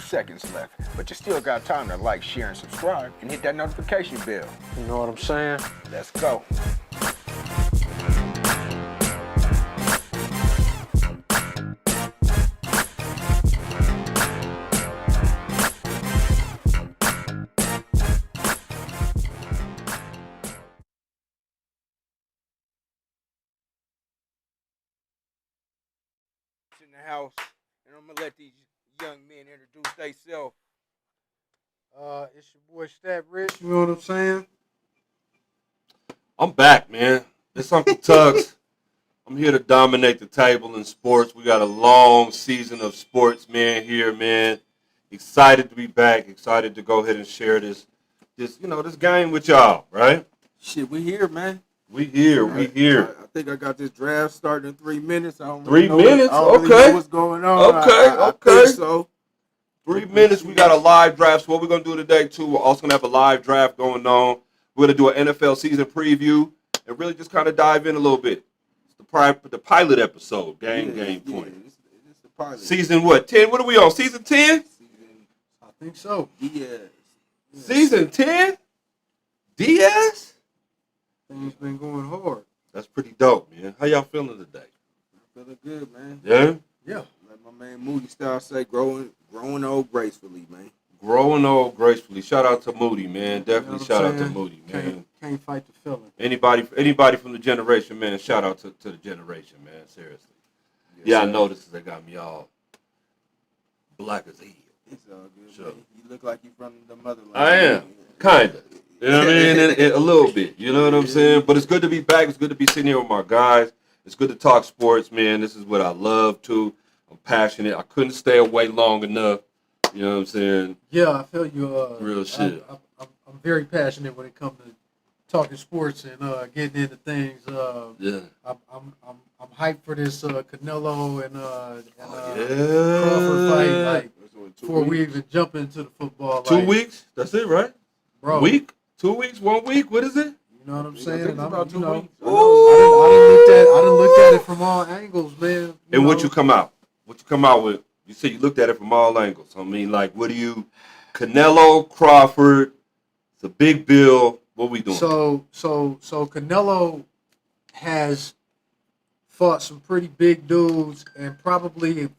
Seconds left, but you still got time to like, share, and subscribe, and hit that notification bell. You know what I'm saying? Let's go. In the house, and I'm gonna let these young men introduce themselves. It's your boy Stat Rich, you know what I'm saying? I'm back, man. It's Uncle Tugs. I'm here to dominate the table in sports. We got a long season of sports, man, here, man. Excited to be back. Excited to go ahead and share this game with y'all, right? Shit, we here, man. We here. I think I got this draft starting in 3 minutes. I don't 3 know minutes? I don't really Okay. know what's going on. Okay, I okay. think so. 3 minutes. We got a live draft. So what we're going to do today, too, we're also going to have a live draft going on. We're going to do an NFL season preview and really just kind of dive in a little bit. It's the pilot episode, game point. It's the pilot. Season what? 10? What are we on? Season 10? I think so. Yes. Season 10? Diaz? Things been going hard. That's pretty dope, man. How y'all feeling today? Feeling good, man. Yeah? Yeah. Like my man Moody Style say, growing old gracefully, man. Growing old gracefully. Shout out to Moody, man. Definitely You know what shout I'm out to saying? Moody, man. Can't fight the feeling. Anybody from the generation, man, shout out to the generation, man. Seriously. Yeah, I noticed they got me all black as hell. It's all good, Sure. man. You look like you from the motherland. I am. Kind of. You know what I mean? A little bit. You know what I'm saying? But it's good to be back. It's good to be sitting here with my guys. It's good to talk sports, man. This is what I love, too. I'm passionate. I couldn't stay away long enough. You know what I'm saying? Yeah, I feel you. Real shit. I'm very passionate when it comes to talking sports and getting into things. Yeah. I'm hyped for this Canelo and Yeah. Crawford fight. Like That's before we even jump into the football. 2 like, weeks? That's it, right? bro. Week? 2 weeks? 1 week? What is it? You know what I'm I saying? think And it's about 2 weeks. I done looked at it from all angles, man. And what you come out? What you come out with? You said you looked at it from all angles. I mean, like, what do you... Canelo, Crawford, it's a big bill. What we doing? So Canelo has fought some pretty big dudes and probably a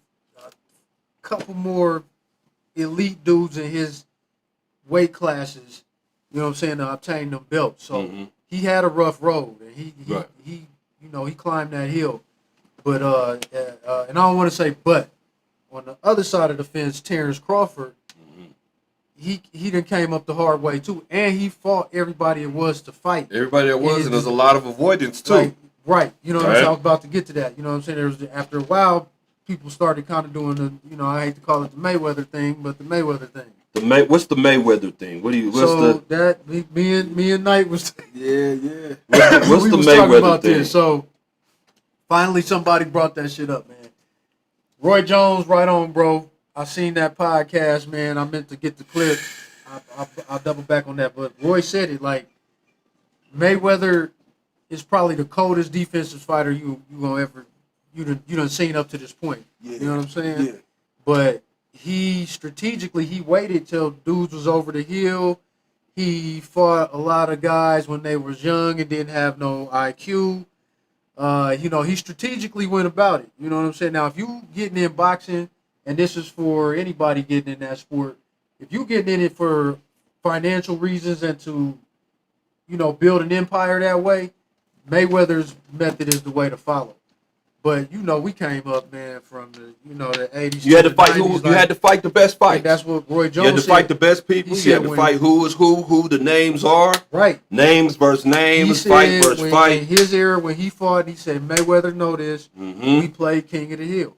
couple more elite dudes in his weight classes, you know what I'm saying, to obtain them belts. So he had a rough road, and he climbed that hill. But and I don't want to say but on the other side of the fence, Terrence Crawford, he done came up the hard way too, and he fought everybody it was to fight. Everybody that was, and there's a lot of avoidance too. Like, right, you know what I'm Right. saying? I was about to get to that. You know what I'm saying? There was after a while, people started kind of doing the, I hate to call it the Mayweather thing, but the Mayweather thing. What's the Mayweather thing? Me and Knight was Yeah. what's we the was talking Mayweather about thing? this. So finally somebody brought that shit up, man. Roy Jones, right on, bro. I seen that podcast, man. I meant to get the clip. I'll double back on that, but Roy said it like Mayweather is probably the coldest defensive fighter you done seen up to this point. Yeah. You know what I'm saying? Yeah. But he strategically waited till dudes was over the hill. He fought a lot of guys when they was young and didn't have no IQ. He strategically went about it. You know what I'm saying? Now, if you getting in boxing, and this is for anybody getting in that sport, if you getting in it for financial reasons and to, build an empire that way, Mayweather's method is the way to follow. But we came up, man, from the the 80s. You had to fight 90s, you had to fight the best fights. and that's what Roy Jones You had to said. fight the best people. He You had said to when- fight who is who the names are. Right. Names versus He names, said fight versus in fight. his era when he fought, he said Mayweather know this. Mm-hmm. We played King of the Hill.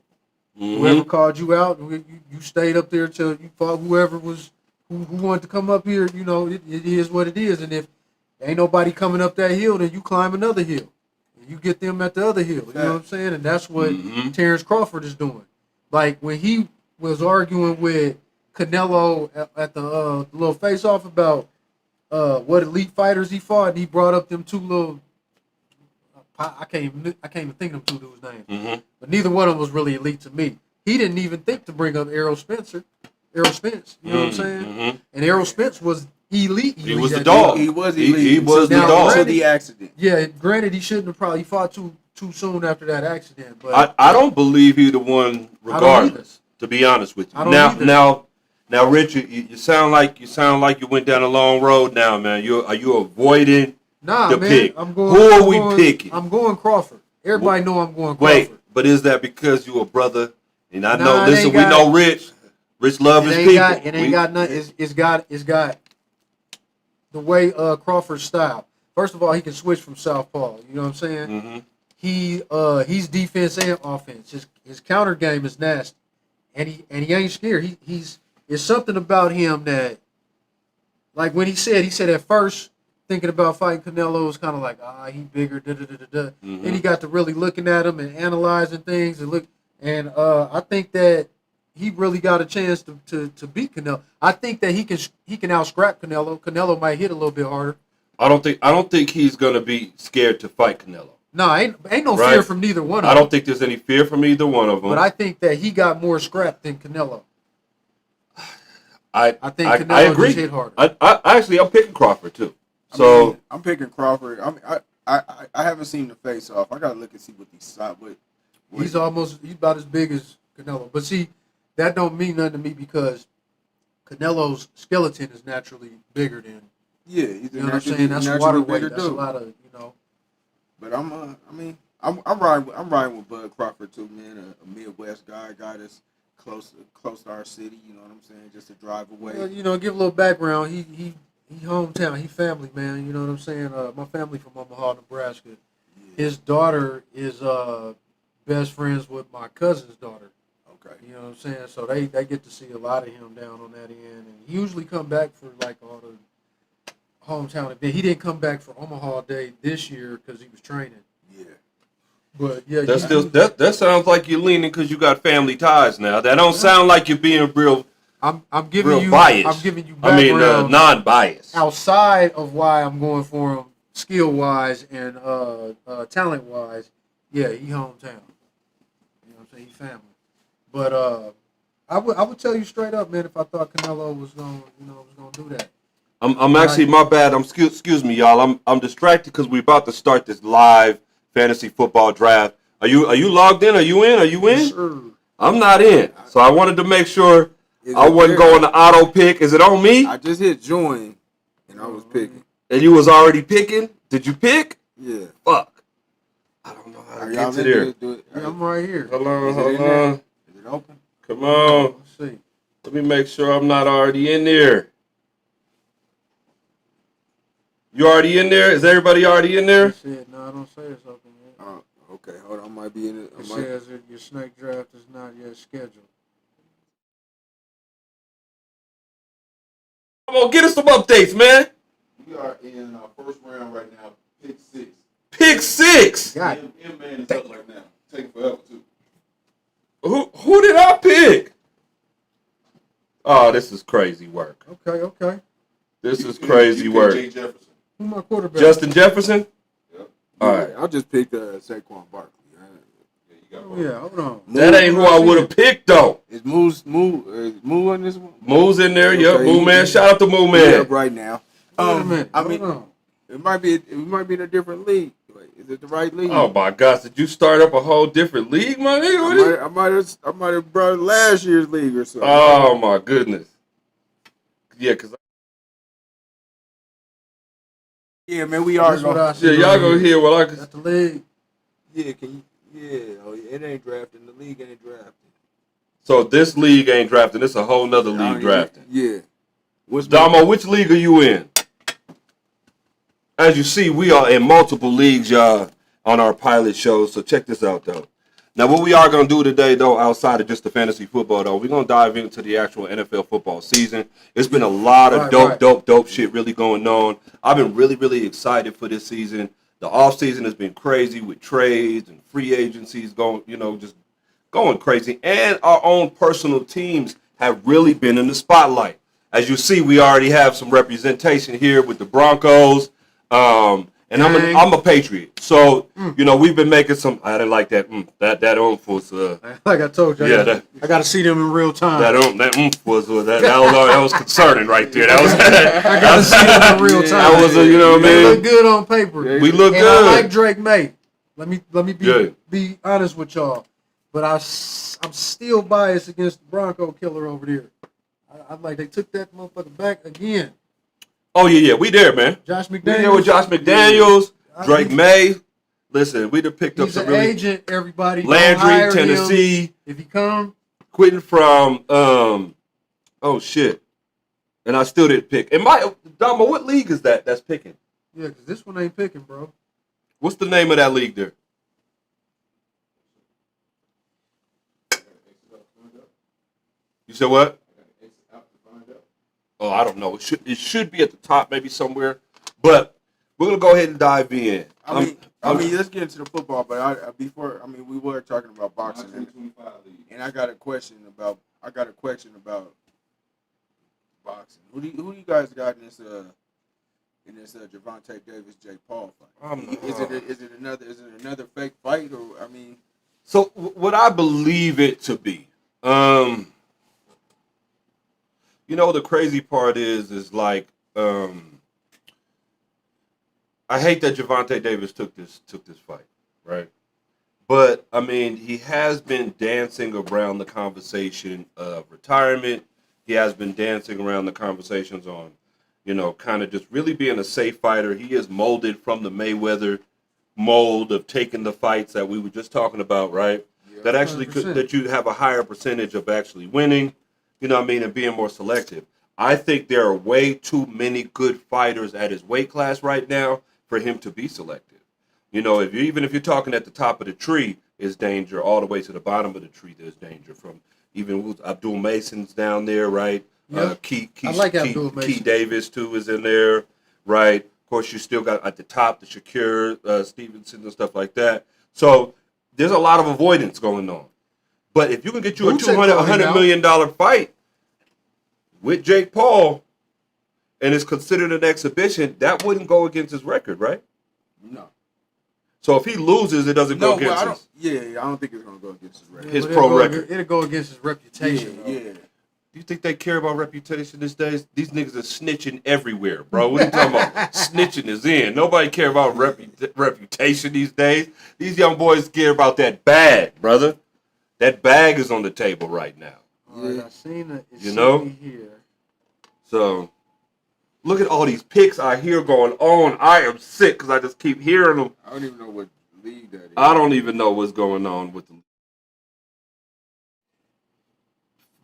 Whoever called you out, you stayed up there till you fought whoever was who wanted to come up here. It is what it is. And if ain't nobody coming up that hill, then you climb another hill. And you get them at the other hill. You know what I'm saying? And that's what Terrence Crawford is doing. Like when he was arguing with Canelo at the little face-off about what elite fighters he fought, and he brought up them two little. I can't even think of them two dudes' names. But neither one of them was really elite to me. He didn't even think to bring up Errol Spencer. Errol Spence. You know what I'm saying? Mm-hmm. And Errol Spence was elite. He was the at dog. He was elite. He was the Now, dog. Until the accident. Yeah, granted, he shouldn't have probably fought too soon after that accident. But I don't believe he the one regardless. To be honest with you. I don't either. Now, Richard, you sound like you went down a long road. Now, man, are you avoiding nah, the man, pick? I'm going. Who are I'm we going- picking? I'm going Crawford. Everybody know I'm going Crawford. Wait, but is that because you a brother? And I know. Nah, it Listen, ain't we got- know Rich. Rich love his It people. ain't got nothing. It's got the way Crawford's style. First of all, he can switch from southpaw. You know what I'm saying? Mm-hmm. He's defense and offense. His counter game is nasty, and he ain't scared. It's something about him that, like when he said at first thinking about fighting Canelo was kind of like he bigger. Da da da da da. Mm-hmm. Then he got to really looking at him and analyzing things and I think that he really got a chance to beat Canelo. I think that he can out-scrap Canelo. Canelo might hit a little bit harder. I don't think he's gonna be scared to fight Canelo. No, ain't no Right. fear from neither one of them. I don't think there's any fear from either one of them. But I think that he got more scrap than Canelo. I think I Canelo agree. just hit harder. I actually I'm picking Crawford too. I So mean, I'm picking Crawford. I haven't seen the face off. I gotta look and see what these side. He's about as big as Canelo. But see, that don't mean nothing to me because Canelo's skeleton is naturally bigger than. Yeah, he's You know what I'm saying? That's water weight. That's a lot of But I'm riding with Bud Crawford too, man. A Midwest guy that's close to our city. You know what I'm saying? Just a drive away. Well, give a little background. He hometown. He family, man. You know what I'm saying? My family from Omaha, Nebraska. Yeah. His daughter is best friends with my cousin's daughter. Okay. You know what I'm saying? So they get to see a lot of him down on that end. And he usually come back for like all the hometown event. He didn't come back for Omaha Day this year because he was training. Yeah. But yeah, that sounds like you're leaning because you got family ties now. That don't sound like you're being real I'm giving you biased. I'm giving you background non-biased. outside of why I'm going for him skill wise and talent wise. Yeah, he hometown. You know what I'm saying? He family. But I would tell you straight up, man, if I thought Canelo was gonna do that. I'm actually, my bad. Excuse me, y'all. I'm distracted because we're about to start this live fantasy football draft. Are you logged in? Are you in? Yes, sir. I'm not in, so I wanted to make sure I wasn't going to auto pick. Is it on me? I just hit join, and I was picking. And you was already picking? Did you pick? Yeah. Fuck. I don't know how to get to there. Yeah, I'm right here. Hold on. Is it open? Come on. Let's see. Let me make sure I'm not already in there. You already in there? Is everybody already in there? It said, no, I don't say it's open yet. Okay, hold on. I might be in it. It says that your snake draft is not yet scheduled. Come on, get us some updates, man. We are in our first round right now, pick 6. Pick 6. Got it. M-Man is up right now. Taking forever, too. Who did I pick? Oh, this is crazy work. Okay. This is crazy You work. picked Jay Jefferson. Who's my quarterback? Justin Jefferson? Yep. All right. I just picked Saquon Barkley. Yeah, you got Oh, both. yeah, hold on. That ain't who I would have picked, though. Is Moo on this one? Moo's in there. Yep, Okay, Moo Man. Shout out to Moo Yeah, Man. right now. Wait a minute. I mean, hold on. it might be in a different league. Wait, is it the right league? Oh, my gosh. Did you start up a whole different league, my nigga? I might have brought last year's league or something. Oh, my goodness. Yeah, because Yeah, man, we are That's what I going. see. y'all go here. Well, I That's the league. Yeah, can you? Yeah, oh yeah, it ain't drafting. The league ain't drafting. So this league ain't drafting. This a whole nother league drafting. Yeah. What's Damo, which league are you in? As you see, we are in multiple leagues, y'all, on our pilot shows. So check this out, though. Now, what we are going to do today, though, outside of just the fantasy football, though, we're going to dive into the actual NFL football season. It's been a lot of dope shit really going on. I've been really, really excited for this season. The offseason has been crazy with trades and free agencies going, just going crazy. And our own personal teams have really been in the spotlight. As you see, we already have some representation here with the Broncos. And I'm a Patriot. So, you know, we've been making some. I didn't like that. That was. Like I told you, I got to see them in real time. That was concerning right there. That was. I got to see them in real time. That was you know what I They mean. look good on paper. We look and good. I like Drake May. Let me be honest with y'all, but I'm still biased against the Bronco killer over there. I'm like, they took that motherfucker back again. Oh yeah, we there, man. Josh McDaniels. We there with Josh McDaniels, Drake May. Listen, we'd have picked up He's some an really agent. Everybody. Landry, Tennessee. If he come, quitting from oh shit, and I still didn't pick. And Dama, what league is that? That's picking. Yeah, because this one ain't picking, bro. What's the name of that league there? You said what? Oh, I don't know. It should be at the top, maybe somewhere. But we're gonna go ahead and dive in. I mean, let's get into the football. But we were talking about boxing, and I got a question about boxing. Who do you guys got in this Gervonta Davis Jake Paul fight? Is it another fake fight, or I mean? So what I believe it to be. You know, the crazy part is like, I hate that Gervonta Davis took this fight, right? But I mean, he has been dancing around the conversation of retirement. He has been dancing around the conversations on, you know, kind of just really being a safe fighter. He is molded from the Mayweather mold of taking the fights that we were just talking about, right? Yeah, that actually that you have a higher percentage of actually winning. You know what I mean, and being more selective. I think there are way too many good fighters at his weight class right now for him to be selective. You know, even if you're talking at the top of the tree, is danger. All the way to the bottom of the tree, there's danger. From even Abdul Mason's down there, right? Yep. I like Abdul Mason. Key Davis too is in there, right? Of course, you still got at the top the Shakur Stevenson and stuff like that. So there's a lot of avoidance going on. But if you can get you a $100 million fight with Jake Paul and it's considered an exhibition, that wouldn't go against his record, right? No. So if he loses, it doesn't go against his... Yeah, I don't think it's going to go against his record. His pro record. It'll go against his reputation. Yeah. Do you think they care about reputation these days? These niggas are snitching everywhere, bro. What are you talking about? Snitching is in. Nobody care about reputation these days. These young boys care about that bag, brother. That bag is on the table right now. Right, I seen it. You know? Here. So, look at all these picks I hear going on. I am sick because I just keep hearing them. I don't even know what league that is. I don't even know what's going on with them.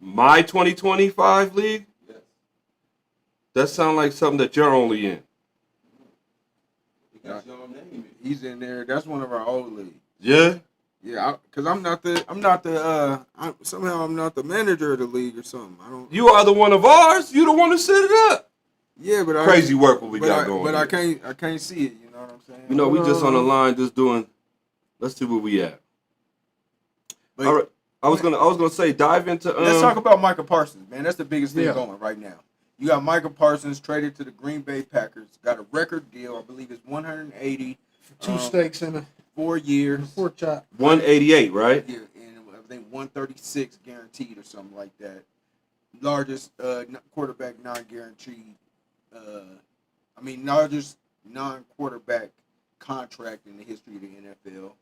My 2025 league? Yes. That sounds like something that you're only in. He got your name. He's in there. That's one of our old leagues. Yeah? Yeah, because I'm not the manager of the league or something. I don't. You are the one of ours. You the one who set it up. Yeah, but Crazy work what we got going. But here. I can't see it. You know what I'm saying? You know, we just on the line, just doing. Let's see where we at. But, all right, I was gonna say dive into. Let's talk about Micah Parsons, man. That's the biggest thing going right now. You got Micah Parsons traded to the Green Bay Packers. Got a record deal. I believe it's 180. Two steaks in a 4 years. Pork chop. 188, right? Yeah, and I think 136 guaranteed or something like that. Largest quarterback non-guaranteed. Largest non-quarterback contract in the history of the NFL.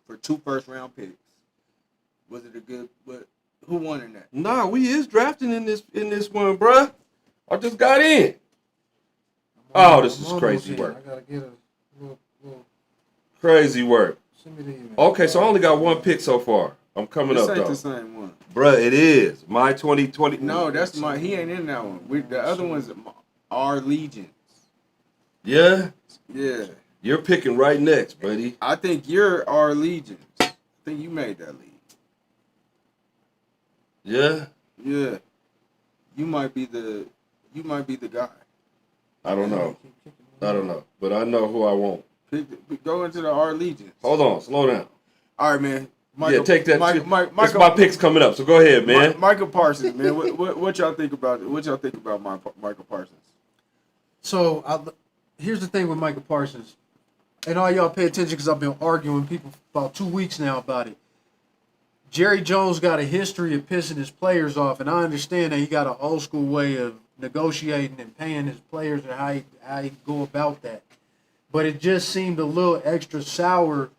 For 2 first-round picks. Was it a good? Who won in that? Nah, we is drafting in this one, bruh. I just got in. Oh, this is crazy work. I gotta get a little crazy work. Send me the email. Okay, so I only got 1 pick so far. I'm coming up, This ain't though. the same one. Bruh, it is. My 2020. No, that's my. He ain't in that one. The other one's our Legions. Yeah? Yeah. You're picking right next, buddy. I think you're our Legions. I think you made that league. Yeah? Yeah. You might be the guy. I don't know. But I know who I want. Go into the our Legions. Hold on. Slow down. All right, man. Michael, yeah, take that. It's my picks coming up, so go ahead, man. Michael Parsons, man. What y'all think about it? What y'all think about Michael Parsons? So here's the thing with Micah Parsons, and all y'all pay attention because I've been arguing with people for about 2 weeks now about it. Jerry Jones got a history of pissing his players off, and I understand that he got an old school way of negotiating and paying his players and how he go about that. But it just seemed a little extra sour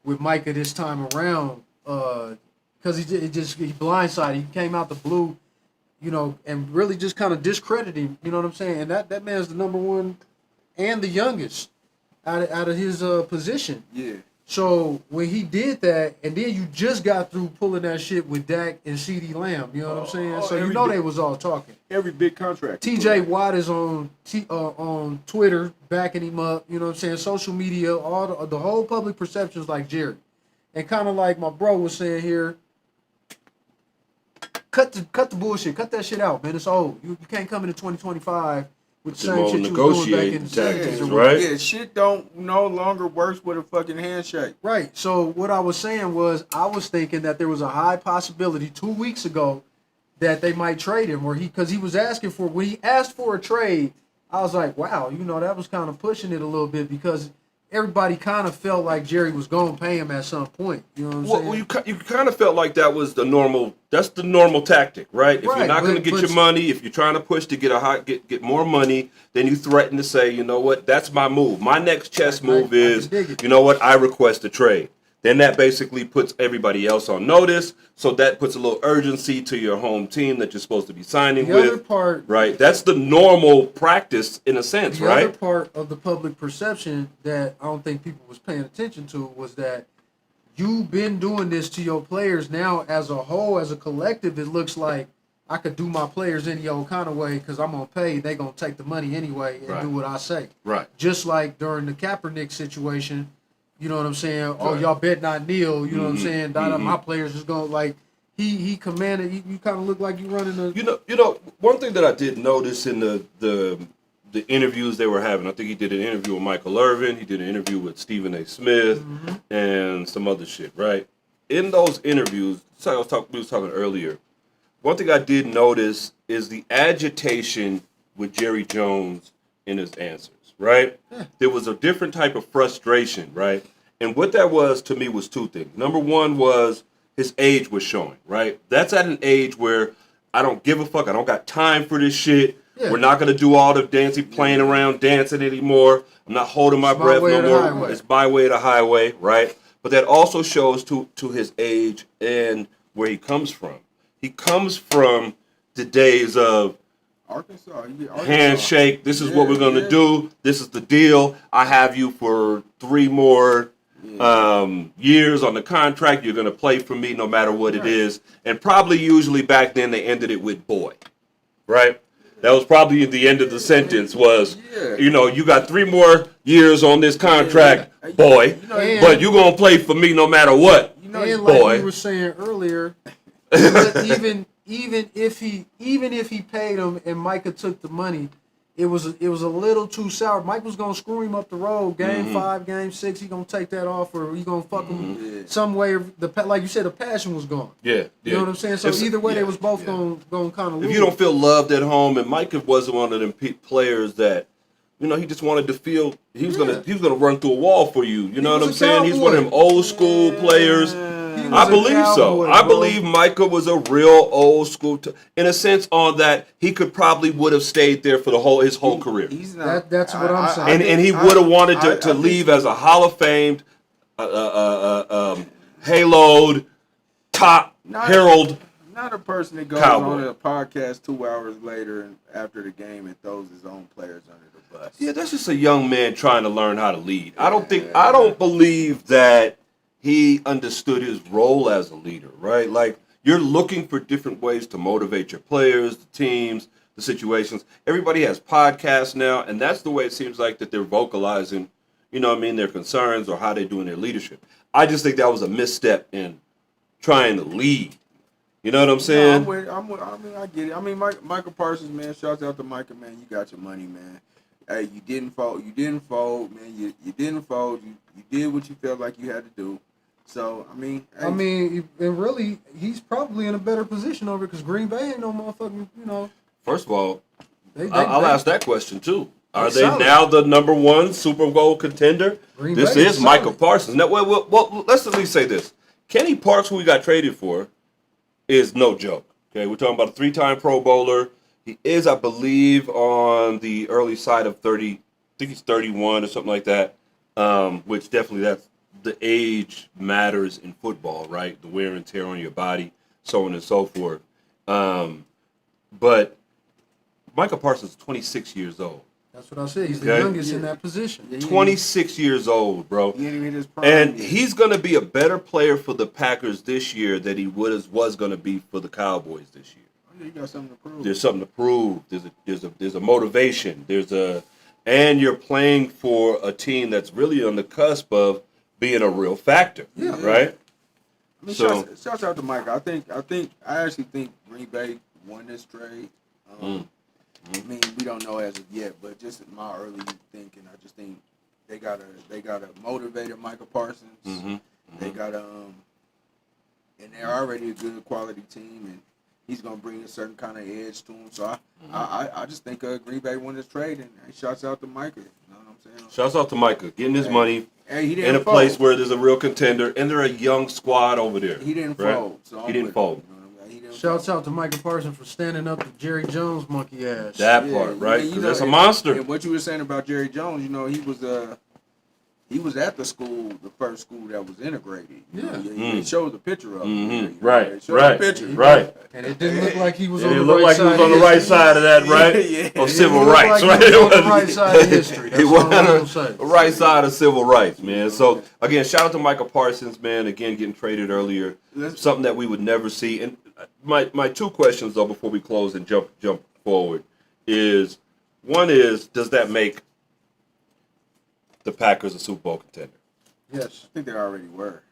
with Micah this time around because he blindsided. He came out the blue, and really just kind of discredited him. You know what I'm saying? And that man's the number one and the youngest out of his position. Yeah. So when he did that, and then you just got through pulling that shit with Dak and CeeDee Lamb, you know what I'm saying? So they was all talking. Every big contract. TJ Watt is on Twitter backing him up, you know what I'm saying? Social media, all the whole public perception is like Jerry. And kind of like my bro was saying here, cut the bullshit, cut that shit out, man. It's old. You can't come into 2025 with the same shit you was doing back in the 70s. Right? Yeah, shit no longer works with a fucking handshake. Right. So what I was saying was I was thinking that there was a high possibility 2 weeks ago that they might trade him, because he was asking for, when he asked for a trade, I was like, wow, that was kind of pushing it a little bit because everybody kind of felt like Jerry was going to pay him at some point. You know what I'm saying? Well, you kind of felt like that's the normal tactic, right? If you're not going to get your money, if you're trying to push to get more money, then you threaten to say, you know what, that's my move. My next chess move is, you know what, I request a trade. Then that basically puts everybody else on notice. So that puts a little urgency to your home team that you're supposed to be signing with. The other part, right? That's the normal practice in a sense, right? The other part of the public perception that I don't think people was paying attention to was that you've been doing this to your players now as a whole, as a collective. It looks like I could do my players any old kind of way because I'm going to pay. They're going to take the money anyway and do what I say. Right. Just like during the Kaepernick situation. You know what I'm saying? Oh, y'all bet not kneel. You know what I'm saying? My players is going like he commanded. You kind of look like you running a. You know. One thing that I did notice in the interviews they were having. I think he did an interview with Michael Irvin. He did an interview with Stephen A. Smith and some other shit. Right. In those interviews, we was talking earlier. One thing I did notice is the agitation with Jerry Jones in his answers. Right? Yeah. There was a different type of frustration, right? And what that was to me was two things. Number one was his age was showing, right? That's at an age where I don't give a fuck. I don't got time for this shit. Yeah. We're not going to do all the playing around dancing anymore. I'm not holding my breath no more. It's my way to highway, right? But that also shows to his age and where he comes from. He comes from the days of Arkansas. Handshake. This is what we're going to do. This is the deal. I have you for 3 more years on the contract. You're going to play for me no matter what it is. And probably usually back then they ended it with boy. Right? That was probably the end of the sentence was, you got 3 more years on this contract, boy. But you're going to play for me no matter what, and boy. Like we were saying earlier, even if he paid him and Micah took the money, it was a little too sour. Mike was gonna screw him up the road. Game 5, game 6, he gonna take that off, or he gonna fuck him some way. Like you said, the passion was gone. Yeah, you know what I'm saying. So either way, they was both gonna kind of lose. If you don't feel loved at home, and Micah wasn't one of them players that, he just wanted to feel he was gonna run through a wall for you. You know what I'm saying? He's one of them old school players. I believe so. I believe Micah was a real old school, in a sense, on that he could probably would have stayed there for his whole career. He's not, that's what I'm saying. And he would have wanted to leave as a Hall of Famed, haloed, top herald. Not a person that goes Cowboy. on a podcast 2 hours later and after the game and throws his own players under the bus. Yeah, that's just a young man trying to learn how to lead. I don't believe that he understood his role as a leader, right? Like, you're looking for different ways to motivate your players, the teams, the situations. Everybody has podcasts now, and that's the way it seems like that they're vocalizing, their concerns or how they're doing their leadership. I just think that was a misstep in trying to lead. You know what I'm saying? I get it. I mean, Michael Parsons, man, shouts out to Micah, man. You got your money, man. Hey, you didn't fold, man. You didn't fold. You did what you felt like you had to do. So, hey. And really, he's probably in a better position over because Green Bay ain't no motherfucking, First of all, I'll ask that question, too. Are They're they solid. now the #1 Super Bowl contender? Green This Bay is is Michael solid. Parsons. Now, well, let's at least say this. Kenny Parks, who we got traded for, is no joke. Okay, we're talking about a 3-time Pro Bowler. He is, I believe, on the early side of 30. I think he's 31 or something like that. Which definitely, that's the age matters in football, right? The wear and tear on your body, so on and so forth. But Michael Parsons is 26 years old. That's what I said. He's the Okay. youngest in that position. Yeah, 26 years old, bro. He ain't even hit his prime And yet. he's going to be a better player for the Packers this year than he was going to be for the Cowboys this year. Oh, yeah, you got something to prove. There's something to prove. There's a motivation. And you're playing for a team that's really on the cusp of being a real factor. Yeah. Right? I mean, So- shouts out to Mike. I actually think Green Bay won this trade. I mean, we don't know as of yet, but just in my early thinking, I just think they got a motivated Michael Parsons. They got and they're already a good quality team, and he's gonna bring a certain kind of edge to him. So I just think Green Bay won this trade, and shouts out to Micah. You know what I'm saying? Shouts out to Micah getting his money Hey, he in didn't a fold. place where there's a real contender, and they're a young squad over there. He didn't right? fold. So He I'm didn't with fold. him, you know what I mean? He didn't Shouts fold. out to Michael Parsons for standing up to Jerry Jones' monkey ass. That Yeah, part, right? you Because know, that's a and- monster. And what you were saying about Jerry Jones, you know, he was at the school, the first school that was integrated. You know, Yeah. They showed the picture of him. Mhm. You know, Right, they showed right. the picture. Right. And it didn't look like he was It on the looked right like he side was on the of right history. side of that, right? Yeah. Of It civil looked rights, like he right? was on the right side of history. That's He all was I'm gonna say. the right side of civil rights, man. So again, shout out to Michael Parsons, man. Again, getting traded earlier, Let's- something that we would never see. And my two questions though, before we close and jump forward, is one is does that make the Packers a Super Bowl contender? Yes. I think they already were.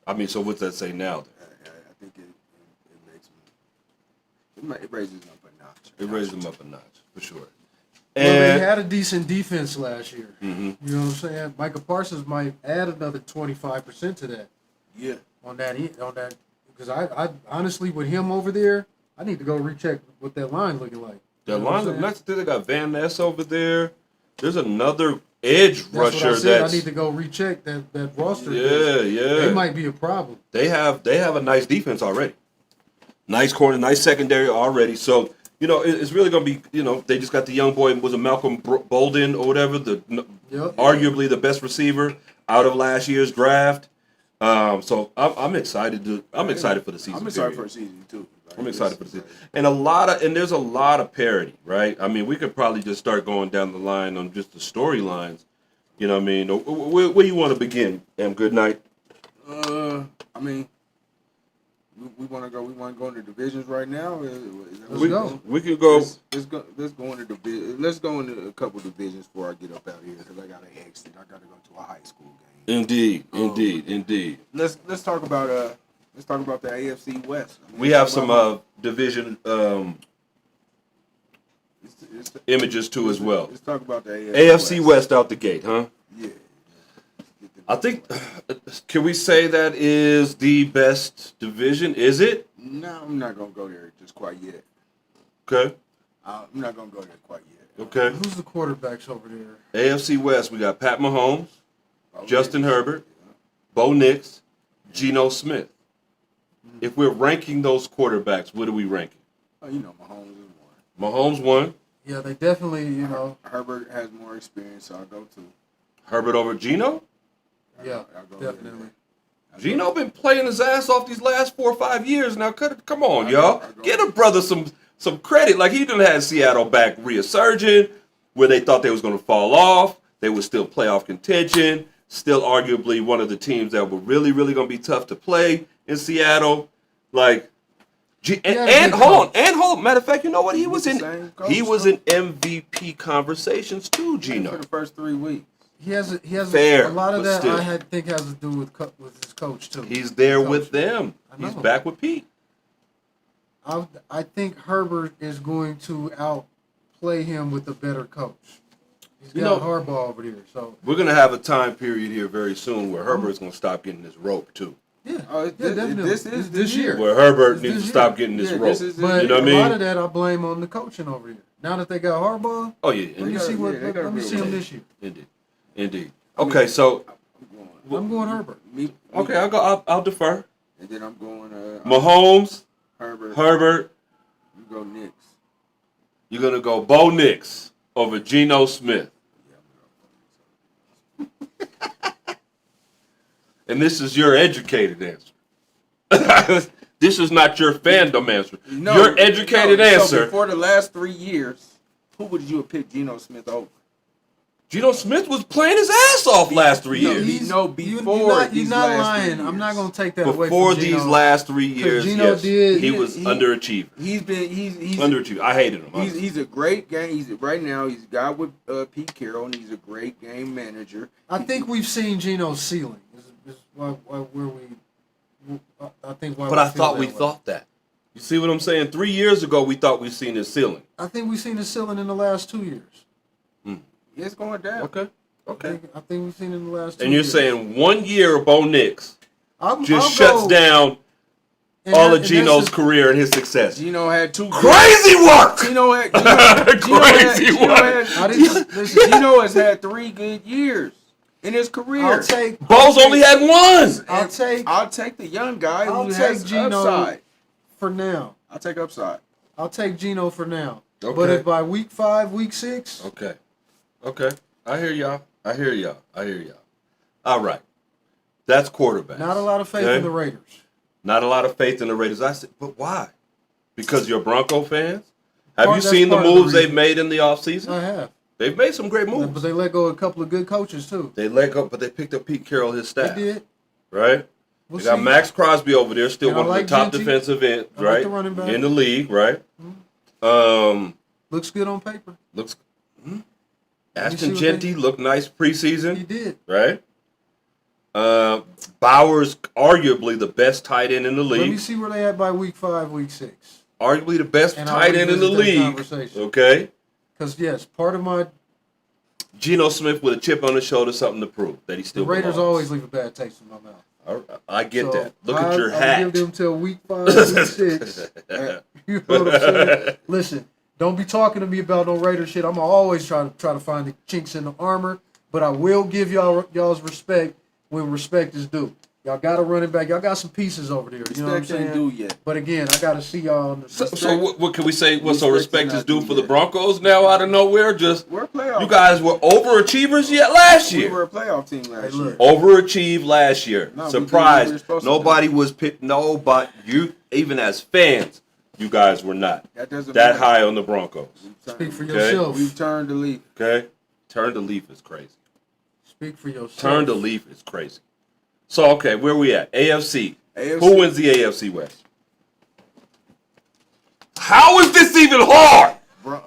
I mean, so what's that say now? I think it makes them. It raises them up a notch. It raises them up a notch for sure. Well, they And had a decent defense last year. Mhm. You know what I'm saying? Michael Parsons might add another 25% to that Yeah. on that because I honestly with him over there, I need to go recheck what that line looking like. the You know what I'm line, saying? next to they got Van Ness over there. There's another edge That's what rusher I said. that's I need to go recheck that roster. yeah. They might be a problem. They have a nice defense already. Nice corner, nice secondary already. So, you know, it's really going to be, you know, they just got the young boy, was it Malcolm Bolden or whatever, Yep. arguably the best receiver out of last year's draft. So I'm excited for the season. I'm excited period. for the season too. Like, I'm excited for the this- season. And there's a lot of parity, right? I mean, we could probably just start going down the line on just the storylines. You know what I mean? Where do you want to begin? Good night. I mean, we want to go. We want to go into divisions right now. Is that what Let's go. We could go. Let's go into division. Let's go into a couple divisions before I get up out here because I gotta exit. I gotta go to a high school game. Indeed. Let's talk about the AFC West. I mean, We have some division images too as well. Let's talk about the AFC West out the gate, huh? Yeah. I think. Can we say that is the best division? Is it? No, I'm not gonna go there just quite yet. Okay. I'm not gonna go there quite yet. Okay. Who's the quarterbacks over there? AFC West. We got Pat Mahomes, Oh, Justin yeah. Herbert, Bo Nix, Geno Smith. If we're ranking those quarterbacks, what are we ranking? Oh, you know, Mahomes is one. Mahomes one, Yeah, they definitely, you know, Herbert has more experience, so I'll go to. Herbert over Geno. yeah, I'll go definitely. Geno been playing his ass off these last 4 or 5 years now. Come on, I y'all. go- Get a brother some credit. Like he done had Seattle back resurgent where they thought they was going to fall off. They were still playoff contention. Still arguably one of the teams that were really, really going to be tough to play in Seattle. Like, and hold on. Matter of fact, you know what? He was the in same coach, MVP conversations too, For Geno. the first 3 weeks. He has Fair, a lot of but that. still. I think has to do with his coach too. He's there Coach. with them. I He's know. back with Pete. I think Herbert is going to outplay him with a better coach. He's You got know- Harbaugh over there, so We're gonna have a time period here very soon where Herbert's gonna stop getting his rope too. Yeah, Oh, definitely. this is the this year. Where Herbert It's needs to this stop year. getting this Yeah, role. this is it. But You know what I a mean? lot of that I blame on the coaching over here. Now that they got Harbaugh, Oh yeah, let me got- see what. yeah, they got let me real see him coach. this year. indeed. Okay, so I'm going Herbert. okay, I'll defer. And then I'm going Mahomes, Herbert. Herbert. You go Knicks. You're gonna go Bo Nix over Geno Smith. And this is your educated answer. This is not your fandom answer. Your educated So answer. before the last 3 years, who would you have picked Geno Smith over? Geno Smith was playing his ass off last 3 No, years. he- You're before not, these not last lying. 3 I'm not years. going to take that away Before from Geno. these last 3 years, Geno yes, did- he was underachiever. He's Underachiever. I hated him. honestly. He's a great game. Right now he's a guy with Pete Carroll, and he's a great game manager. I think we've seen Geno's ceiling. Is why I think why. But I feel thought that we way. thought that. You see what I'm saying? 3 years ago, we thought we'd seen his ceiling. I think we've seen his ceiling in the last 2 years. It's going down. Okay. I think we've seen it in the last 2 And you're years. saying 1 year of Bo Nix I'll just go- shuts down and all that- of and Geno's that's just- career and his success. Geno had two. Crazy work! Geno had. Crazy work. I didn't listen. Geno has had 3 good years in his career. Bo's only had one. I'll take the young guy I'll who take has Geno upside. for now. I'll take upside. I'll take Geno for now. Okay. But if by week 5, week 6, Okay. I hear y'all. All right. That's quarterback. not a lot of faith Okay. in the Raiders. Not a lot of faith in the Raiders. I said, but why? Because you're Bronco fans? Have you That's seen the part of the moves they've reason. made in the offseason? I have. They've made some great But moves. they let go of a couple of good coaches too. They let go, but they picked up Pete Carroll, his They staff. did. Right? We'll They got see. Max Crosby over there, still And I one of like the top Gentry. defensive ends, I like right? the running back. In the league, right? Looks good on paper. Looks. me see Ashton what Genty looked nice He preseason, did. right? Bauer's arguably the best tight end in the Let me league. see where they at by week 5, week 6. Arguably the best And I'll tight end in the revisit that league. conversation. Okay. Because yes, part of my Geno Smith with a chip on his shoulder, something to prove that he still the Raiders belongs. always leave a bad taste in my mouth. I get So, that. Look at your I'll hat. give them till week 5, week 6. You know what I'm saying? Listen, don't be talking to me about no Raider shit. I'm always try to find the chinks in the armor, but I will give y'all's respect when respect is due. Y'all got a running back. Y'all got some pieces over there. You know what I'm Respect ain't saying? due yet. But again, I got to see y'all on the. So what can we say? What so respect Respect is is not due due for the yet. Broncos now out of nowhere? Just We're a playoff. you guys were overachievers yet last We year. were a playoff team last look. year. Overachieved last year. No, we did what we were Surprised. supposed to Nobody was picked. No, but you, even as fans, you guys were not That doesn't that matter. high on the Broncos. Speak for Okay. yourself. We've turned the leaf. Okay, turn the leaf is crazy. Speak for yourself. Turn the leaf is crazy. So okay, where we at? AFC. AFC. Who wins the AFC West? How is this even hard? What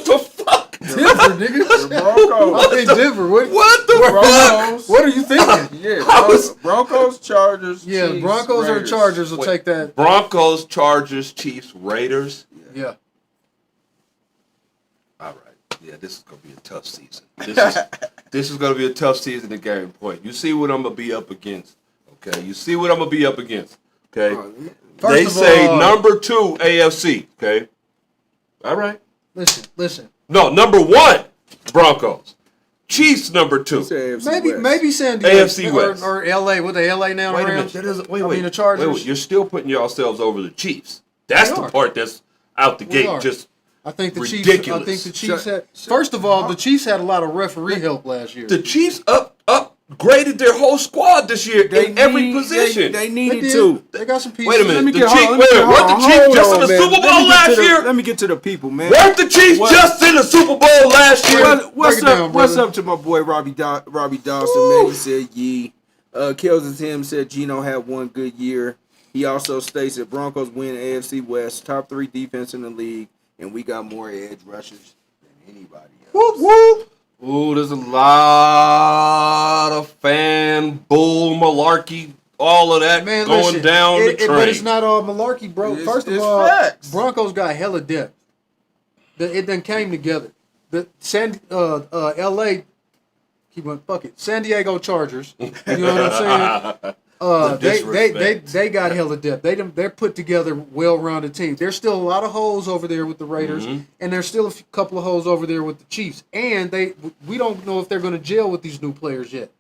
the fuck? Denver, nigga. Broncos. I'm in Denver. What the fuck? Broncos. What are you thinking? Yeah, How is- Broncos, Chargers, Yeah, Chiefs, Broncos or Raiders. Chargers will Wait. take that. Broncos, Chargers, Chiefs, Raiders. Yeah. All right. Yeah, this is gonna be a tough season. This is gonna be a tough season to Gary Point. You see what I'm gonna be up against. Okay. You see what I'm gonna be up against. Okay. First They of say all- number 2 AFC. Okay. All right. Listen. No, number 1 Broncos. Chiefs number 2. Maybe San Diego AFC West. or LA. What the LA now? Wait a minute. Rams? That doesn't, wait, I wait. mean the Chargers. Wait. You're still putting yourselves over the Chiefs. That's We the are. part that's out the We gate. are. Just I think the ridiculous. Chiefs had. First of all, the Chiefs had a lot of referee help last year. the Chiefs upgraded their whole squad this year in every position. They They needed did. to. They got some pieces. Wait a minute. Let me The get, Chiefs- hold on, wait, let me- weren't the hold Chiefs on, just in the man. Super Let me Bowl get last to the- year? Let me get to the people, man. Weren't the Chiefs What? just in the Super Bowl last year? What's Break it up? down, What's brother. up to my boy Robbie Dawson? Man, he said yee. Kells Tim said Geno had one good year. He also states that Broncos win AFC West, top 3 defense in the league, and we got more edge rushers than anybody else. Whoop, whoop. Ooh, there's a lot of fan bull malarkey, all of that Man, going listen, down the train. but it's not all malarkey, bro. It's- First of it's all, facts. Broncos got hella depth. It then came together. The LA keep on, fuck it. San Diego Chargers. You know what I'm saying? They got hella depth. They're put together, well-rounded team. There's still a lot of holes over there with the Raiders, and there's still a couple of holes over there with the Chiefs. And we don't know if they're going to gel with these new players yet.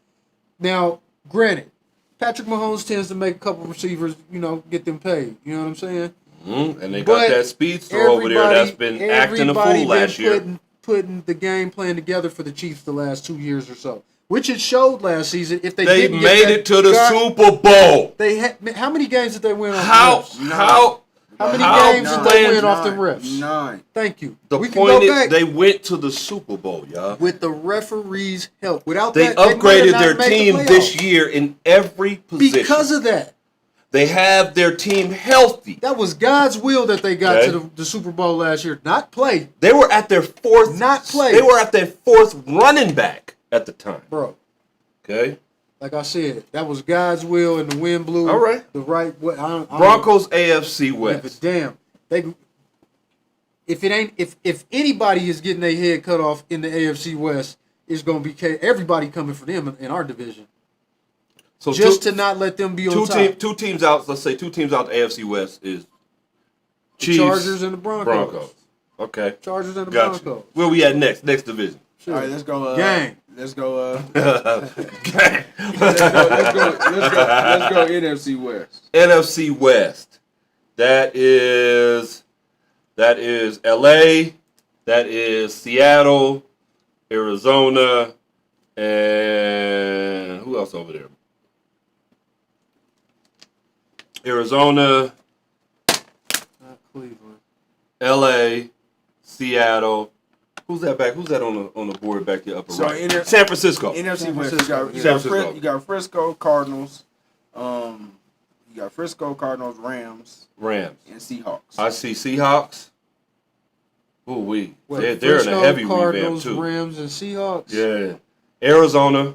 Now, granted, Patrick Mahomes tends to make a couple of receivers, get them paid. You know what I'm saying? And they got that speedster over there that's been acting a fool last year. Putting the game plan together for the Chiefs the last 2 years or so, which it showed last season. If they didn't made it to the Super Bowl. How many games did they win off the refs? How many games did they win off the refs? 9. Thank you. The we point can go is, back they went to the Super Bowl, y'all. with the referees' help. Without They that, upgraded might their have not team made the this playoffs. year in every position. Because of that. They have their team healthy. That was God's will that they got Okay. to the Super Bowl last year. Not play, They were at their fourth. Not play. They were at their fourth running back at the time. bro. Okay. Like I said, that was God's will, and the wind blew All right. the right way. Broncos AFC But West. damn, if anybody is getting their head cut off in the AFC West, it's gonna be everybody coming for them in our division. So Just to not let them be on top. two teams out. Let's say 2 teams out. The AFC West is The Chiefs, Chargers and the Broncos. Okay. Chargers and the Gotcha. Broncos. Where we at next? Next division. Sure. All right, let's go. Gang. Let's go. Okay. Let's go. NFC West. NFC West. That is LA. That is Seattle, Arizona, and who else over there? Arizona, Not Cleveland. LA, Seattle. Who's that back? Who's that on the board back there upper So right? in San Francisco. NFC West. Francisco. You got Frisco Cardinals. You got Frisco Cardinals, Rams, Rams. and Seahawks. I see Seahawks. Ooh, What, they're in Frisco, a heavy Cardinals, revamp too. Rams, and Seahawks. Yeah. Arizona.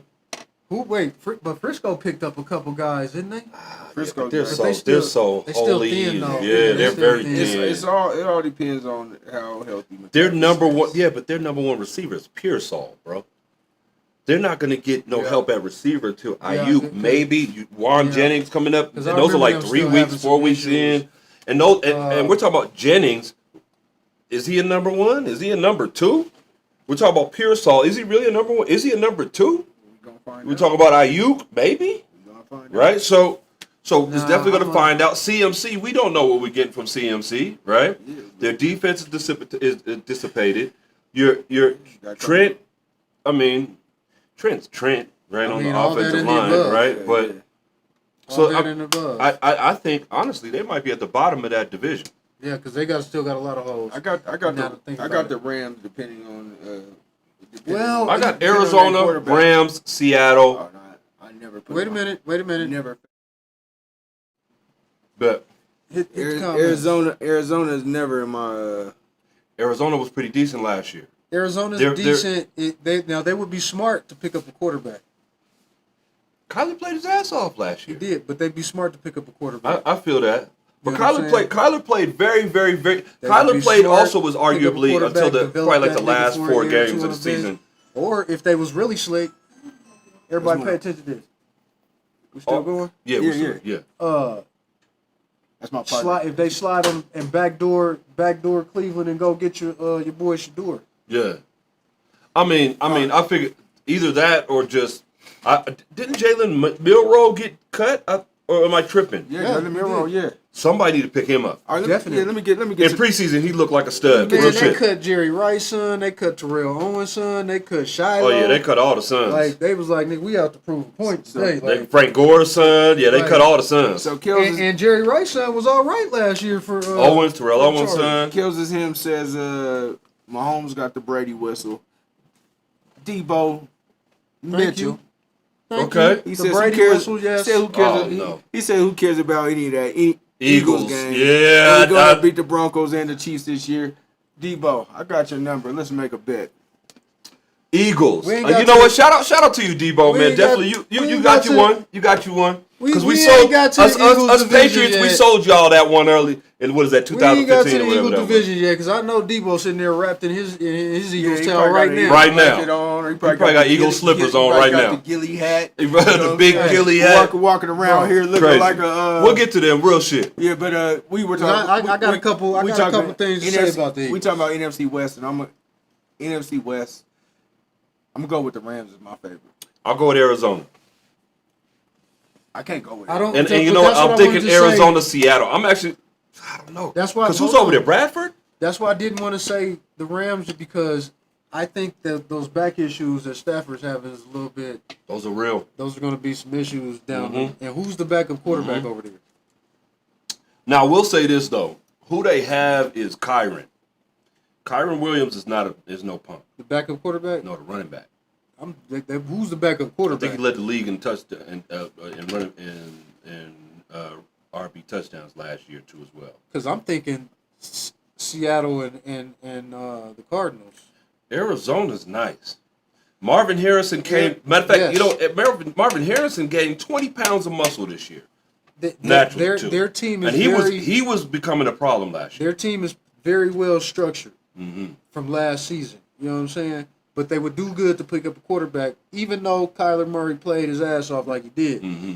But Frisco picked up a couple guys, didn't they? Frisco, They're but so they they're still holy. thin, though. Yeah, Yeah, they're still very thin. thin. It all depends on how healthy. Their number one, but their number one receiver is Pearsall, bro. They're not gonna get no help at receiver until Yeah, Ayuk, maybe Juan Jennings coming up. And 'Cause I those are remember like them 3 still weeks, having 4 some weeks issues. in, and we're talking about Jennings. Is he a number one? Is he a number two? We're talking about Pearsall. Is he really a number one? Is he a number two? We're talking about Ayuk, maybe, right? So it's definitely going to find out. CMC, we don't know what we're getting from CMC, right? Their defense is dissipated. Your Trent, Trent's Trent, right, on the all that offensive in the line, above. right? But All that and above. I think honestly they might be at the bottom of that division. Yeah, because they still got a lot of holes. I got Now to think about the it. Rams depending on. Well, I got depending on their Arizona, quarterback. Rams, Seattle, Oh, no, I never. Put Wait a them minute. on. Never. but Hit the comments. Arizona is never in my. Arizona was pretty decent last year. Arizona's they're- decent. They would be smart to pick up a quarterback. Kyler played his ass off last He year. did, but they'd be smart to pick up a quarterback. I feel that. But You know what I'm saying? Kyler played very, very, very. They Kyler would be played smart, also was pick up a arguably quarterback, until develop probably like that the nigga last for a 4 year or games two of on the the bench. season. Or if they was really slick, everybody pay attention to this. We still going? Yeah, Yeah, we're still- yeah. That's my partner. If they slide them and backdoor Cleveland and go get your boy Shador. Yeah. I mean, I figured either that or just didn't Jalen Milroe get cut? Or am I tripping? Yeah, Yeah, let me roll. he Yeah. Somebody need to pick him up. All right, Definitely. let me get. In preseason, he looked like a stud. Man, Real they shit. cut Jerry Rice son, they cut Terrell Owens son, they cut Shiloh. Oh yeah, they cut all the sons. Like they was like, nigga, we have to prove a point today. They, Frank Gore's son. Yeah, they Right. cut all the sons. So Kills is, and Jerry Rice son was all right last year for Owens, Terrell for Owens' Chargers. son. Kills is him says Mahomes got the Brady whistle. Debo Mitchell. Thank Okay. you. He The says Brady who cares, whistle, yes. He said who cares. Oh, no. He said who cares about any of that Eagles. game. Yeah, We're gonna beat the Broncos and the Chiefs this year. Debo, I got your number. Let's make a bet. Eagles. We ain't You got know to- what? Shout out to you, Debo, We man. ain't got- Definitely, we you ain't got got you to- one. You got you one. Because we we sold ain't got to us, the Eagles us division Patriots. We yet. sold y'all that one early. And what is that? We ain't got to 2015 the or whatever Eagle that was. division yet, because I know Debo sitting there wrapped in his Eagles he tail probably right got now. an Right Eagle now. blanket on, he probably got the Eagle ghillie- slippers he on probably right got now. the ghillie hat. He brought the big ghillie hat. Walking around here looking Crazy. like a. We'll get to them real shit. Yeah, but we were 'Cause talking. I got a couple things to say about the We Eagles. talking about NFC West, and NFC West. I'm gonna go with the Rams as my favorite. I'll go with Arizona. I can't go with. I don't- And But you know what? that's what I'm I thinking wanted to say. Arizona, Seattle. I don't know. That's why. Because who's hold over on. there? Bradford? That's why I didn't want to say the Rams, because I think that those back issues that Stafford's having is a little bit. Those are real. Those are going to be some issues down Mhm. there. And who's the backup quarterback over there? Now, we'll say this, though. Who they have is Kyron. Kyron Williams is no punk. The backup quarterback? No, the running back. Who's the backup I think quarterback? he led the league in touchdown and running in RB touchdowns last year too as well. Because I'm thinking Seattle and the Cardinals. Arizona's nice. Marvin Harrison came. Matter of fact, Yes. you know, Marvin Harrison gained 20 pounds of muscle this year. Naturally, too. Their team is And he was becoming a problem last year. their team is very well structured Mm-hmm. from last season. You know what I'm saying? But they would do good to pick up a quarterback, even though Kyler Murray played his ass off like he did. Mm-hmm.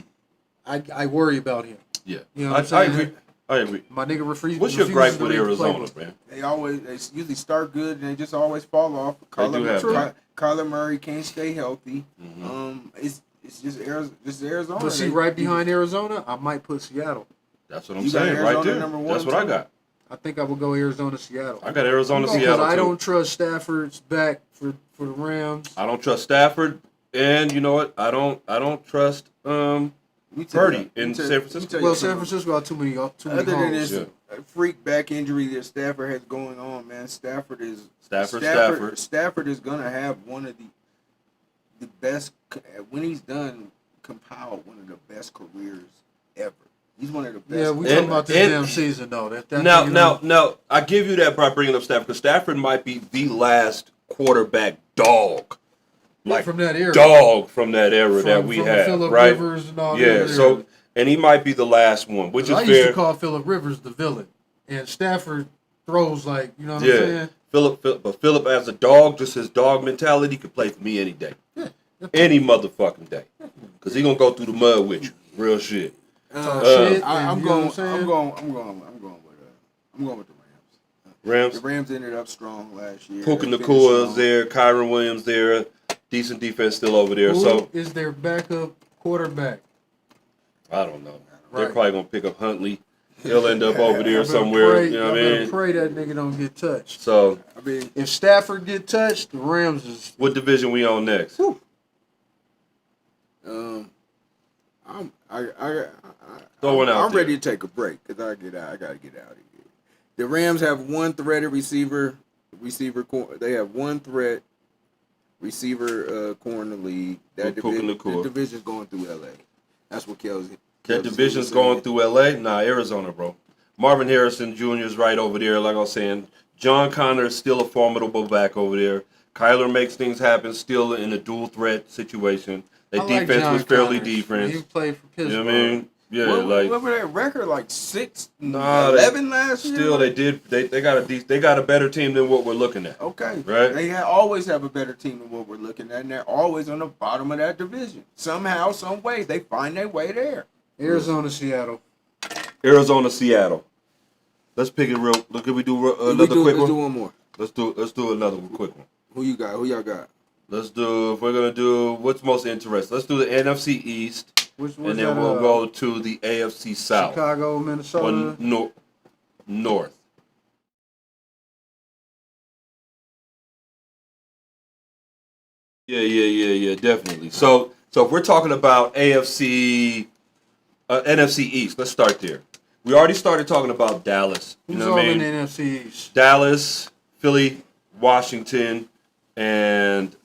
I worry about him. Yeah, You know what I'm I saying? agree. I agree. My nigga refuses. What's your gripe to with read the Arizona, playbook. man? They usually start good and they just always fall off. Kyler Murray can't stay healthy. Mm-hmm. It's just Arizona. But see, right behind Arizona, I might put Seattle. That's what I'm You got saying right Arizona there. number one, That's what I too? got. I think I would go Arizona, Seattle. I got Arizona, Because Seattle I too. don't trust Stafford's back for the Rams. I don't trust Stafford, and you know what? I don't trust Purdy in San Francisco. Well, San Francisco got too many Other than holes. this freak back injury that Stafford has going on, man, Stafford is gonna have one of the best, when he's done, compiled one of the best careers ever. He's one of the best. Yeah, we And- talking about this and- damn season though. Now, I give you that by bringing up Stafford, because Stafford might be the last quarterback dog, like from that era, from that era that we from had, Phillip right? Rivers and all Yeah, that so era. and he might be the last one, which is I used to fair. call Phillip Rivers the villain, and Stafford throws like, you know what I'm Yeah, saying? Phillip as a dog, just his dog mentality, could play for me any day, any motherfucking day, because he gonna go through the mud with you, real shit. Shit, I'm you know what going I'm saying? with the Rams. Rams. The Rams ended up strong last year. Puka They finished Nacua is strong. there, Kyron Williams there, decent defense still over there. Who So is their backup quarterback? I don't know. They're Right. probably gonna pick up Huntley. He'll end up over I there better somewhere. pray- You know what I better mean? pray that nigga don't get touched. So I mean, If Stafford get touched, the Rams is. what division we on next? Throw one out I'm there. ready to take a break because I gotta get out of here. The Rams have one threaded receiver. They have one threat receiver core in the league. That Puka Nacua. the division's going through LA. That's what Kelsey. That division's going through LA? Nah, Arizona, bro. Marvin Harrison Jr. is right over there, like I was saying. John Connor is still a formidable back over there. Kyler makes things happen still in a dual threat situation. Their I like defense John was fairly Connors. defense. He played for Pittsburgh. You know what I mean? Yeah, What like was that record? Like 6-11 Nah, last year. still they got a better team than what we're looking at. Okay. Right. They always have a better team than what we're looking at, and they're always on the bottom of that division. Somehow, some way, they find their way there. Arizona, Seattle. Arizona, Seattle. Let's pick it real. Look, can we do another quick Let's do one? one more. Let's do another quick one. Who you got? Who y'all got? Let's do, if we're gonna do what's most interesting. Let's do the NFC East, Which and was then that, we'll go to the AFC South. Chicago, Minnesota. Or North. Yeah, definitely. So if we're talking about NFC East, let's start there. We already started talking about Dallas. You Who's know all what I in mean? the NFC East? Dallas, Philly, Washington, and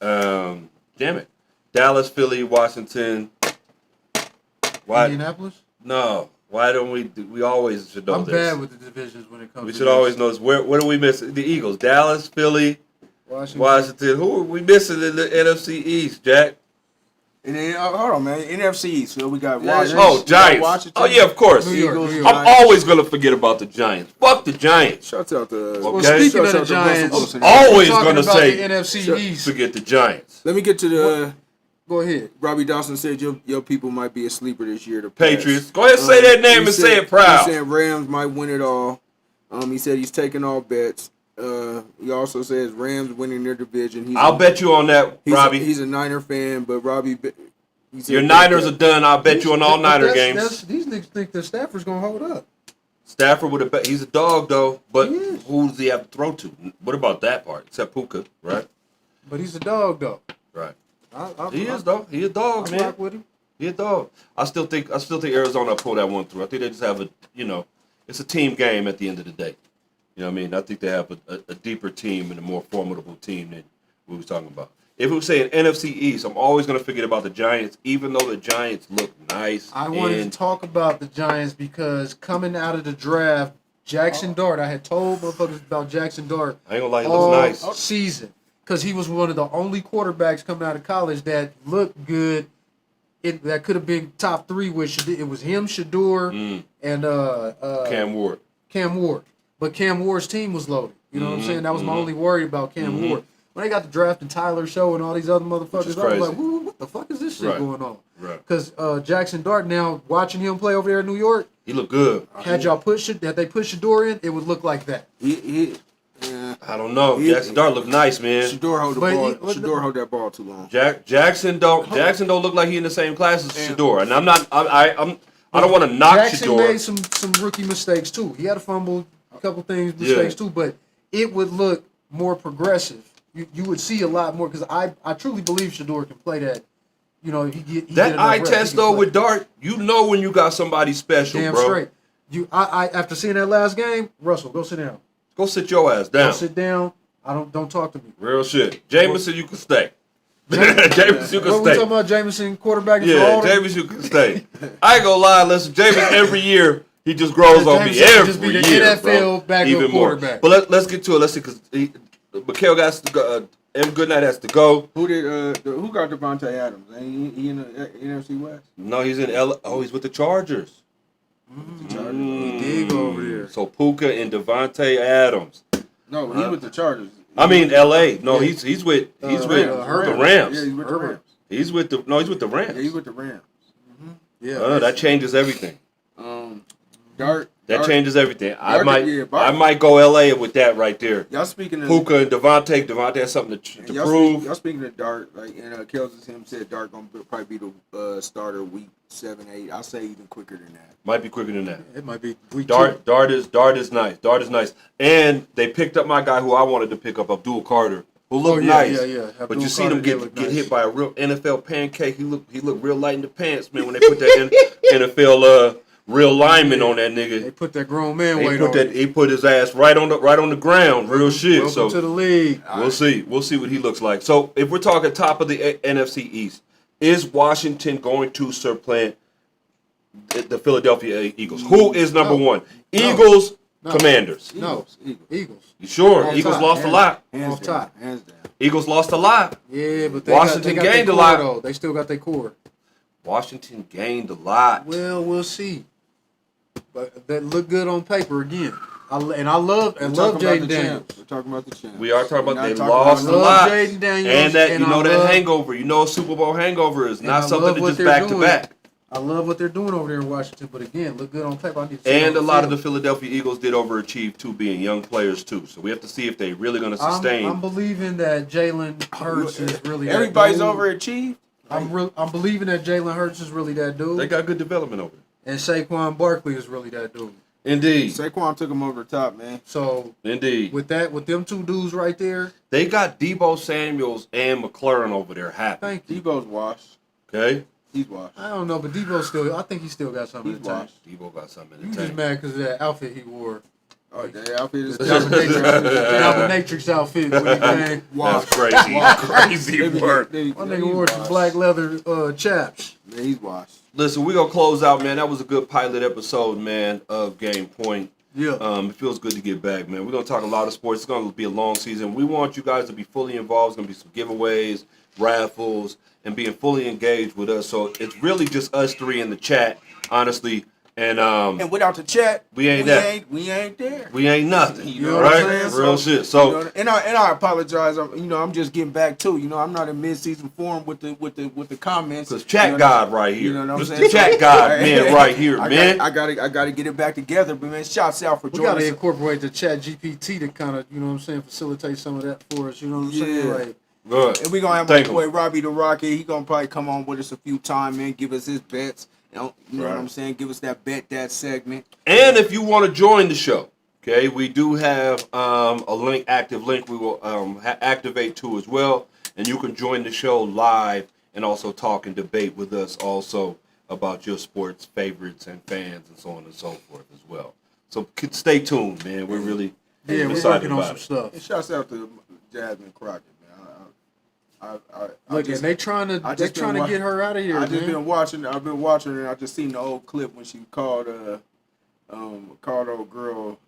Dallas, Philly, Washington. Why? Indianapolis? No. Why don't we always should know I'm this. bad with the divisions when it comes We to should this. always know this. Where do we miss the Eagles? Dallas, Philly, Washington. Who are we missing in the NFC East, Jack? And then hold on, man. NFC East. So we got Yeah, Washington. Oh, we got Giants. Washington, Oh, yeah, of course. New York, Eagles, New York. I'm always going to forget about the Giants. Fuck the Giants. Shouts out to. Well, Well, speaking of shouts the out to Russell Giants, Wilson. always talking gonna about say- the NFC Shut- East. Forget the Giants. Let me get to the. Go ahead. Robbie Dawson said your people might be a sleeper this year. The Patriots. Go ahead and say that name he and said- say it proud. He said Rams might win it all. He said he's taking all bets. He also says Rams winning their division. I'll bet you on that, Robbie. He's a Niner fan, but Robbie. He said Your Niners are done. I'll bet you on all Niner games. These niggas think that Stafford's gonna hold up. Stafford would have bet. He's a dog, though. But He is. who does he have to throw to? What about that part? Except Puka, right? But he's a dog, though. Right. I He is, though. He a dog, I man. rock with him. He a dog. I still think Arizona will pull that one through. I think they just have it's a team game at the end of the day. You know what I mean? I think they have a deeper team and a more formidable team than we was talking about. If we were saying NFC East, I'm always going to forget about the Giants, even though the Giants look nice. I wanted to talk about the Giants because coming out of the draft, Jackson Dart, I had told motherfuckers about Jackson Dart I ain't going to lie, he all looks nice. season because he was one of the only quarterbacks coming out of college that looked good. That could have been top three with it was him, Shador, and Cam Ward. Cam Ward. But Cam Ward's team was loaded. You know what I'm saying? That was my only worry about Cam Ward. When they got the draft and Tyler Show and all these other motherfuckers, I was crazy. like, what the fuck is this shit Right. going on? Right. Because Jackson Dart, now watching him play over there in New York, He look good. had they put Shador in, it would look like that. I don't know. Jackson Dart look nice, man. Shador hold the But ball. Shador hold that ball too long. Jackson don't look like he in the same class as Shador. And I don't want to knock Jackson Shador. made some rookie mistakes too. He had a fumble, a couple mistakes too, but it would look more progressive. You would see a lot more because I truly believe Shador can play that. You know, he get That enough eye reps, test he can though play. with Dart, you know when you got somebody special, Damn bro. straight. I after seeing that last game, Russell, go sit down. Go sit your ass Go down. sit down. Don't talk to me. Real shit. Jameson, you can stay. Jameson, you can What we stay. talking about, Jameson quarterbacking for Yeah, all them? Jameson, you can stay. I ain't gonna lie, listen, Jameson every year he just grows on me Jameson every just be the year, NFL bro. backup Even more. quarterback. But let's get to it. Let's see, because Mikhail got to go. M. Goodnight has to go. Who got Devontae Adams? Ain't he in the NFC West? No, he's in L. Oh, he's with the Chargers. The Chargers. He did go over there. So Puka and Devontae Adams. No, he with the Chargers. I mean L.A. No, Yeah. he's with the Rams. Rams. Yeah, he's with the Herbert. Rams. He's with the Rams. Yeah, he's with the Rams. Yeah, That changes everything. Dart. That changes everything. I Dart- might go L.A. with that right there. Y'all speaking of Puka and Devontae. Devontae has something to y'all prove. y'all speaking of Dart, like and Kelsey's him said Dart gonna probably be the starter week 7, 8. I'll say even quicker than that. Might be quicker than that. it might be week Dart is nice. Dart is nice. And they picked up my guy who I wanted to pick up, Abdul Carter, who looked nice. Yeah. But Abdul you seen him Carter did look get nice. hit by a real NFL pancake. He looked real light in the pants, man. When they put that NFL real lineman on that They nigga, put that grown man he weight put on. that he put his ass right on the ground, real shit. Welcome So to the league. we'll see what he looks like. So if we're talking top of the NFC East, is Washington going to supplant the Philadelphia Eagles? Who is number one? Eagles, No. Commanders. No, Eagles. Eagles. You sure? Off Eagles top. lost a lot. Hands Off down. top. Hands down. Eagles lost a lot. Yeah, but they Washington got gained their a lot. core, though. They still got their core. Washington gained a lot. Well, we'll see. But that look good on paper again. I love We're Jaden talking about the Daniels. champs. We're talking about the champs. We are talking We're about not they talking lost a about- lot. Jaden Daniels, And that and I that love- hangover. You know, a Super Bowl hangover is And I not something love to what just they're back to doing. back. I love what they're doing over there in Washington. But again, look good on paper. I need to see it And on a lot of the field. Philadelphia Eagles did overachieve too, being young players too. So we have to see if they're really going to sustain. I'm believing that Jalen Hurts is really that Everybody's dude. overachieved. I'm believing that Jalen Hurts is really that dude. They got good development over there. And Saquon Barkley is really that dude. Indeed. Saquon took him over the top, man. So Indeed. with them two dudes right there, They got Debo Samuels and McLaurin over there happy. thank you. Debo's washed. Okay? He's washed. I don't know, but Debo still. I think he still got something He's in the tank. washed. Debo got something in You the just tank. mad because of that outfit he wore. Oh, the outfit is The dominatrix outfit. When he came. That's crazy. Crazy work. My nigga wore some black leather chaps. Man, he's washed. Listen, we're going to close out, man. That was a good pilot episode, man, of Game Point. Yeah. It feels good to get back, man. We're going to talk a lot of sports. It's going to be a long season. We want you guys to be fully involved. It's going to be some giveaways, raffles, and being fully engaged with us. So it's really just us three in the chat, honestly. And without the chat, we ain't there. We ain't nothing. You know right? what I'm saying? Real shit. So and I apologize. I'm just getting back too. I'm not in mid-season form with the comments. Because chat God right here. You know what I'm This saying? the chat God man right here, man. I gotta get it back together. But man, shouts out for We joining got to us. incorporate the chat GPT to kind of, facilitate some of that for us. You know what I'm saying? Yeah. Like, Good. And we gonna have my boy Robbie the Rocket. He gonna probably come on with us a few times, man. Give us his bets. You know what I'm saying? Give us that bet that segment. And if you want to join the show, okay, we do have a active link we will activate to as well. And you can join the show live and also talk and debate with us also about your sports favorites and fans and so on and so forth as well. So stay tuned, man. We're really we're excited working on about some it. stuff. And shouts out to Jasmine Crockett, man. Look, and they trying to get her out of here. I've been watching, and I just seen the old clip when she called old girl.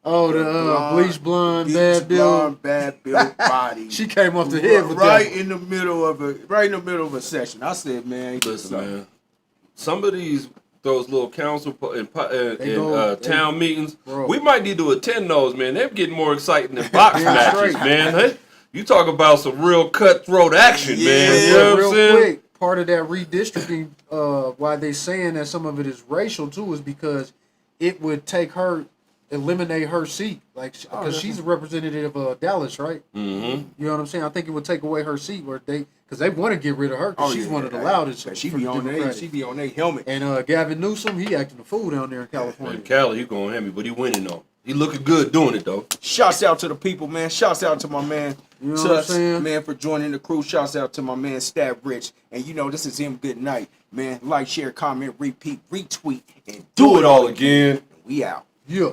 Oh, the bleach blonde, bad built body. She came off the head with right that. in the middle of a session. I said, man, Listen, man. Some of those little council and town meetings, bro. we might need to attend those, man. They're getting more exciting than box matches, man. Hey, you talk about some real cutthroat action, man. You know what I'm saying? Quick, part of that redistricting, why they saying that some of it is racial too, is because it would eliminate her seat, because she's a representative of Dallas, right? Mm-hmm. You know what I'm saying? I think it would take away her seat because they want to get rid of her because she's one of the loudest. She be on their helmet. And Gavin Newsom, he acting a fool down there in California. Man, Cali, he going heavy, but he winning though. He looking good doing it though. Shouts out to the people, man. Shouts out to my man, You know what I'm saying? man, for joining the crew. Shouts out to my man, Stab Rich. And this is him. Good night, man. Like, share, comment, repeat, retweet, and Do it all again. We out. Yeah.